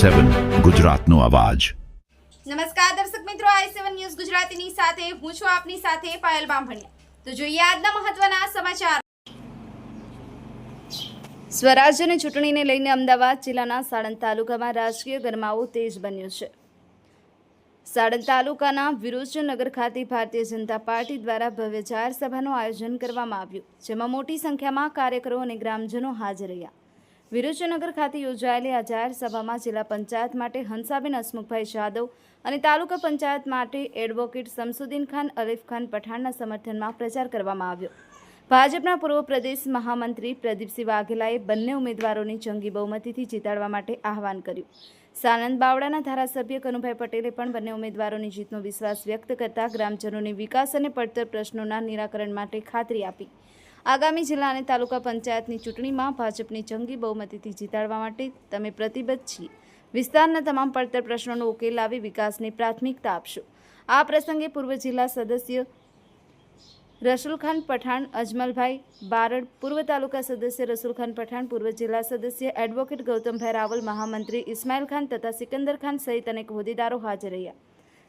i7 ગુજરાતનો અવાજ। નમસ્કાર દર્શક મિત્રો, i7 ન્યૂઝ ગુજરાતીની સાથે હું છું આપની સાથે પાયલ બામભણિયા। તો જોઈએ આજના મહત્વના સમાચાર। સ્વરાજ્યની ચૂંટણીને લઈને અમદાવાદ જિલ્લાના સાણંદ તાલુકામાં રાજકીય ગરમાવો તેજ બન્યો છે। સાણંદ તાલુકાના વિરોચનનગર ખાતે ભારતીય જનતા પાર્ટી દ્વારા ભવ્ય જાહેર સભાનું આયોજન કરવામાં આવ્યું, જેમાં મોટી સંખ્યામાં કાર્યકરો અને ગ્રામજનો હાજર રહ્યા। વિરોચનનગર ખાતે યોજાયેલી આ જાહેર સભામાં જિલ્લા પંચાયત માટે હંસાબેન હસમુખભાઈ જાદવ અને તાલુકા પંચાયત માટે એડવોકેટ શમસુદ્દીન ખાન અલીફ ખાન પઠાણના સમર્થનમાં પ્રચાર કરવામાં આવ્યો। ભાજપના પૂર્વ પ્રદેશ મહામંત્રી પ્રદીપસિંહ વાઘેલાએ બંને ઉમેદવારોની જંગી બહુમતીથી જીતાડવા માટે આહવાન કર્યું। સાણંદ બાવળાના ધારાસભ્ય કનુભાઈ પટેલે પણ બંને ઉમેદવારોની જીતનો વિશ્વાસ વ્યક્ત કરતા ગ્રામજનોને વિકાસ અને પડતર પ્રશ્નોના નિરાકરણ માટે ખાતરી આપી। આગામી જિલ્લા અને તાલુકા પંચાયતની ચૂંટણીમાં ભાજપની જંગી બહુમતીથી જીતાડવા માટે તમે પ્રતિબદ્ધ છીએ। વિસ્તારના તમામ પડતર પ્રશ્નોનો ઉકેલ લાવી વિકાસને પ્રાથમિકતા આપશો। આ પ્રસંગે પૂર્વ જિલ્લા સદસ્ય રસુલખાન પઠાણ, અજમલભાઈ બારડ, પૂર્વ તાલુકા સદસ્ય રસુલખાન પઠાણ, પૂર્વ જિલ્લા સદસ્ય એડવોકેટ ગૌતમભાઈ રાવલ, મહામંત્રી ઇસ્માઇલ ખાન તથા સિકંદર ખાન સહિત અનેક હોદ્દેદારો હાજર રહ્યા।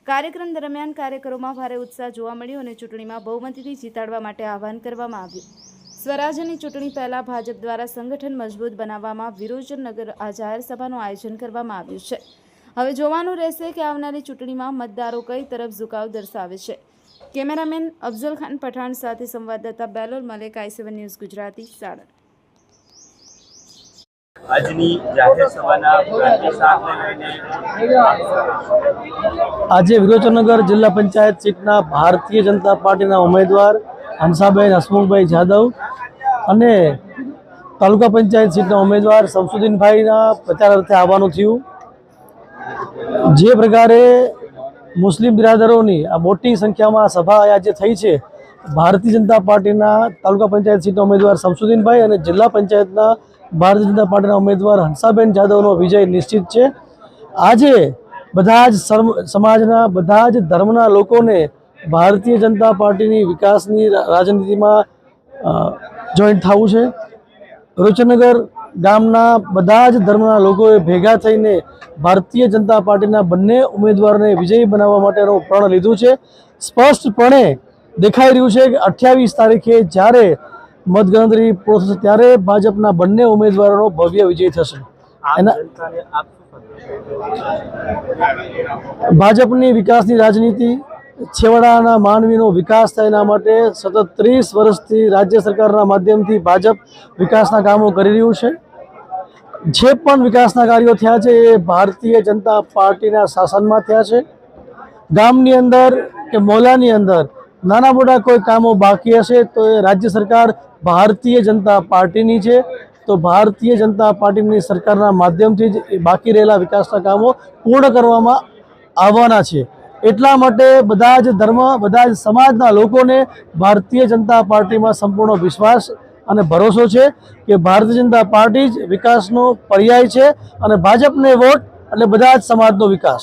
કાર્યક્રમ દરમિયાન કાર્યકરોમાં ભારે ઉત્સાહ જોવા મળ્યો અને ચૂંટણીમાં બહુમતીથી જીતાડવા માટે આહવાન કરવામાં આવ્યું। સ્વરાજ્યની ચૂંટણી પહેલા ભાજપ દ્વારા સંગઠન મજબૂત બનાવવામાં વિરોચનનગર આ જાહેર સભાનું આયોજન કરવામાં આવ્યું છે। હવે જોવાનું રહેશે કે આવનારી ચૂંટણીમાં મતદારો કઈ તરફ ઝુકાવ દર્શાવે છે। કેમેરામેન અફઝલ ખાન પઠાણ સાથે સંવાદદાતા બેલોલ મલેક, i7 ન્યૂઝ ગુજરાતી, સાણંદ। આજે વિરોચનનગર જિલ્લા પંચાયત સીટના ભારતીય જનતા પાર્ટીના ઉમેદવાર હંસાબેન હસમુખભાઈ જાદવ અને તાલુકા પંચાયત સીટના ઉમેદવાર શમસુદ્દીનભાઈના પ્રચાર અર્થે આવવાનું થયું। જે પ્રકારે મુસ્લિમ બિરાદરોની આ મોટી સંખ્યામાં સભા આજે થઈ છે, ભારતીય જનતા પાર્ટીના તાલુકા પંચાયત સીટના ઉમેદવાર શમસુદ્દીનભાઈ અને જિલ્લા પંચાયતના ભારતીય જનતા પાર્ટીના ઉમેદવાર હંસાબેન જાદવનો વિજય નિશ્ચિત છે। આજે બધા જ સમાજના બધા જ ધર્મના લોકોને ભારતીય જનતા પાર્ટીની વિકાસની રાજનીતિમાં જોઈન્ટ થવું છે। વિરોચનનગર ગામના બધા જ ધર્મના લોકોએ ભેગા થઈને ભારતીય જનતા પાર્ટીના બંને ઉમેદવારોને વિજયી બનાવવા માટેનું પ્રણ લીધું છે। સ્પષ્ટપણે દેખાઈ રહ્યું છે કે 28 તારીખે જ્યારે મતગણતરી પૂર્ણ થશે ત્યારે ભાજપના બંને ઉમેદવારોનો ભવ્ય વિજય થશે। એના ભાજપની વિકાસની રાજનીતિ, છેવાડાના માનવીનો વિકાસ થાય એના માટે સતત 30 વર્ષથી રાજ્ય સરકારના માધ્યમથી ભાજપ વિકાસના કામો કરી રહ્યું છે। જે પણ વિકાસના કાર્યો થયા છે એ ભારતીય જનતા પાર્ટીના શાસનમાં થયા છે। ગામની અંદર કે મોહલ્લાની અંદર નાના મોટા કોઈ કામો બાકી હશે તો એ રાજ્ય સરકાર ભારતીય જનતા પાર્ટીની છે, તો ભારતીય જનતા પાર્ટીની સરકારના માધ્યમથી જ બાકી રહેલા વિકાસના કામો પૂર્ણ કરવામાં આવવાના છે। એટલા માટે બધા જ ધર્મ, બધા જ સમાજના લોકોને ભારતીય જનતા પાર્ટીમાં સંપૂર્ણ વિશ્વાસ અને ભરોસો છે કે ભારતીય જનતા પાર્ટી જ વિકાસનો પર્યાય છે અને ભાજપને વોટ એટલે બધા જ સમાજનો વિકાસ।